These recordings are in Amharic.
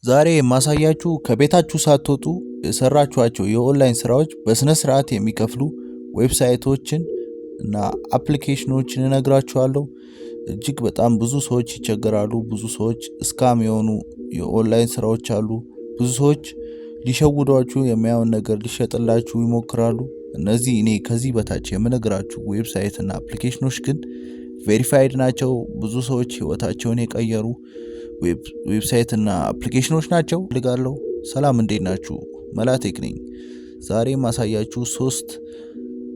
ዛሬ ማሳያችሁ ከቤታችሁ ሳትወጡ የሰራችኋቸው የኦንላይን ስራዎች በስነ ስርዓት የሚከፍሉ ዌብሳይቶችን እና አፕሊኬሽኖችን እነግራችኋለሁ። እጅግ በጣም ብዙ ሰዎች ይቸገራሉ። ብዙ ሰዎች ስካም የሆኑ የኦንላይን ስራዎች አሉ። ብዙ ሰዎች ሊሸውዷችሁ የሚያዩን ነገር ሊሸጥላችሁ ይሞክራሉ። እነዚህ እኔ ከዚህ በታች የምነግራችሁ ዌብሳይት እና አፕሊኬሽኖች ግን ቬሪፋይድ ናቸው። ብዙ ሰዎች ህይወታቸውን የቀየሩ ዌብሳይት እና አፕሊኬሽኖች ናቸው። ልጋለሁ ሰላም እንዴት ናችሁ? Mela-Tech ነኝ። ዛሬ ማሳያችሁ 3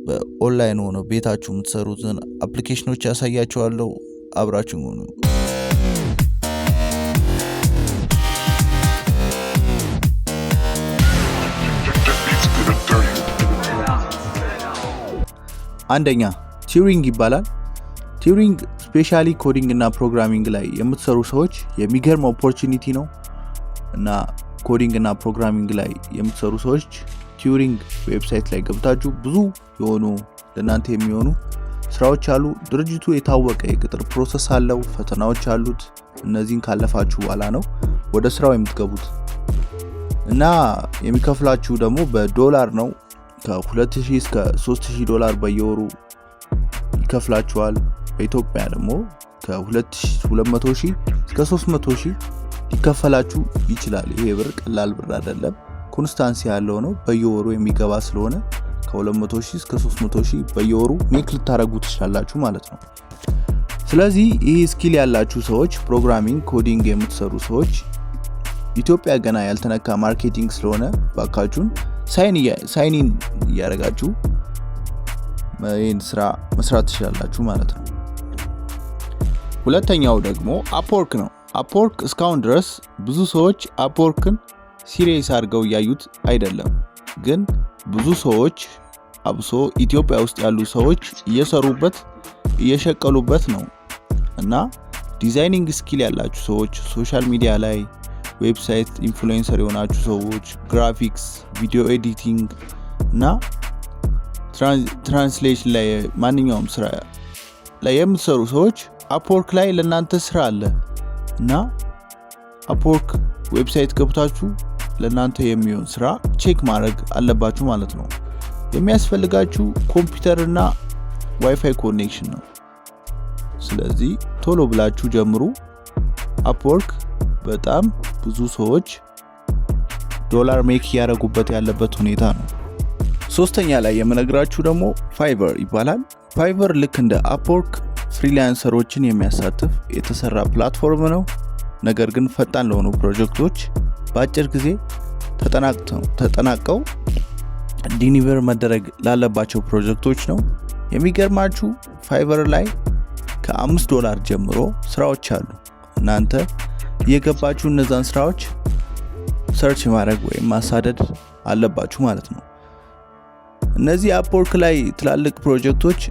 በኦንላይን ሆኖ ቤታችሁ የምትሰሩትን አፕሊኬሽኖች ያሳያችኋለሁ። አብራችሁን ሁኑ። አንደኛ ቲዩሪንግ ይባላል። ቲዩሪንግ ስፔሻሊ ኮዲንግ እና ፕሮግራሚንግ ላይ የምትሰሩ ሰዎች የሚገርም ኦፖርቹኒቲ ነው እና ኮዲንግ እና ፕሮግራሚንግ ላይ የምትሰሩ ሰዎች ቲዩሪንግ ዌብሳይት ላይ ገብታችሁ ብዙ የሆኑ ለናንተ የሚሆኑ ስራዎች አሉ። ድርጅቱ የታወቀ የቅጥር ፕሮሰስ አለው፣ ፈተናዎች አሉት። እነዚህን ካለፋችሁ በኋላ ነው ወደ ስራው የምትገቡት እና የሚከፍላችሁ ደግሞ በዶላር ነው። ከ2000 እስከ $3000 በየወሩ ይከፍላችኋል። በኢትዮጵያ ደግሞ ከ2200,000 እስከ 300,000 ሊከፈላችሁ ይችላል። ይሄ ብር ቀላል ብር አይደለም፣ ኮንስታንሲ ያለው ነው። በየወሩ የሚገባ ስለሆነ ከ200,000 እስከ 300,000 በየወሩ ሜክ ልታረጉ ትችላላችሁ ማለት ነው። ስለዚህ ይሄ ስኪል ያላችሁ ሰዎች ፕሮግራሚንግ ኮዲንግ የምትሰሩ ሰዎች ኢትዮጵያ ገና ያልተነካ ማርኬቲንግ ስለሆነ ባካችሁን ሳይን ኢን ያረጋችሁ ይሄን ስራ መስራት ትችላላችሁ ማለት ነው። ሁለተኛው ደግሞ upwork ነው። upwork እስካሁን ድረስ ብዙ ሰዎች upworkን ሲሪየስ አድርገው ያዩት አይደለም፣ ግን ብዙ ሰዎች አብሶ ኢትዮጵያ ውስጥ ያሉ ሰዎች እየሰሩበት እየሸቀሉበት ነው እና ዲዛይኒንግ ስኪል ያላችሁ ሰዎች ሶሻል ሚዲያ ላይ ዌብሳይት ኢንፍሉዌንሰር የሆናችሁ ሰዎች ግራፊክስ፣ ቪዲዮ ኤዲቲንግ እና ትራንስሌሽን ላይ ማንኛውም ስራ ላይ የምትሰሩ ሰዎች upwork ላይ ለናንተ ስራ አለ እና upwork ዌብሳይት ገብታችሁ ለናንተ የሚሆን ስራ ቼክ ማድረግ አለባችሁ ማለት ነው። የሚያስፈልጋችሁ ኮምፒውተር እና ዋይፋይ ኮኔክሽን ነው። ስለዚህ ቶሎ ብላችሁ ጀምሩ። upwork በጣም ብዙ ሰዎች ዶላር ሜክ ያረጉበት ያለበት ሁኔታ ነው። ሶስተኛ ላይ የምነግራችሁ ደግሞ ፋይቨር ይባላል። ፋይቨር ልክ እንደ upwork ፍሪላንሰሮችን የሚያሳትፍ የተሰራ ፕላትፎርም ነው። ነገር ግን ፈጣን ለሆኑ ፕሮጀክቶች በአጭር ጊዜ ተጠናቀው ዲሊቨር መደረግ ላለባቸው ፕሮጀክቶች ነው። የሚገርማችሁ ፋይቨር ላይ ከ$5 ጀምሮ ስራዎች አሉ። እናንተ የገባችሁ እነዛን ስራዎች ሰርች ማድረግ ወይም ማሳደድ አለባችሁ ማለት ነው። እነዚህ upwork ላይ ትላልቅ ፕሮጀክቶች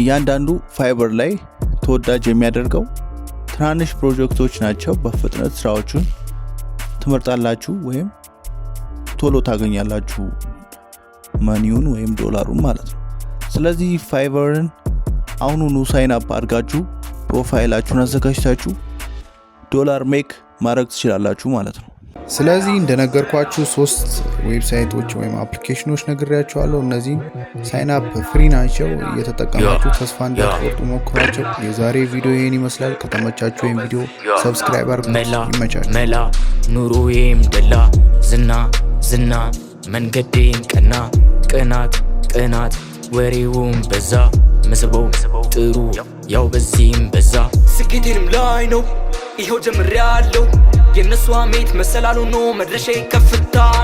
እያንዳንዱ ፋይቨር ላይ ተወዳጅ የሚያደርገው ትናንሽ ፕሮጀክቶች ናቸው። በፍጥነት ስራዎችን ትመርጣላችሁ ወይም ቶሎ ታገኛላችሁ ማኒውን ወይም ዶላሩን ማለት ነው። ስለዚህ ፋይቨርን አሁኑኑ ሳይን አፕ አድርጋችሁ ፕሮፋይላችሁን አዘጋጅታችሁ ዶላር ሜክ ማድረግ ትችላላችሁ ማለት ነው። ስለዚህ እንደነገርኳችሁ 3 ዌብሳይቶች ወይም አፕሊኬሽኖች ነግሬያችኋለሁ። እነዚህ ሳይን አፕ ፍሪ ናቸው። እየተጠቀማችሁ ተስፋ እንዳትቆርጡ ሞክሯቸው። የዛሬ ቪዲዮ ይሄን ይመስላል። ከተመቻችሁ ይሄን ቪዲዮ ሰብስክራይብ አድርጉ። ይመቻችሁ። ሜላ ኑሮዬም ደላ ዝና መንገዴም ቀና ቅናት ወሬውም በዛ መስበው ጥሩ ያው በዚህም በዛ ስኬቴንም ላይ ነው ይሄው ጀምሬያለሁ። የነሱ አሜት መሰላሉ ነው መድረሻዬ ከፍታ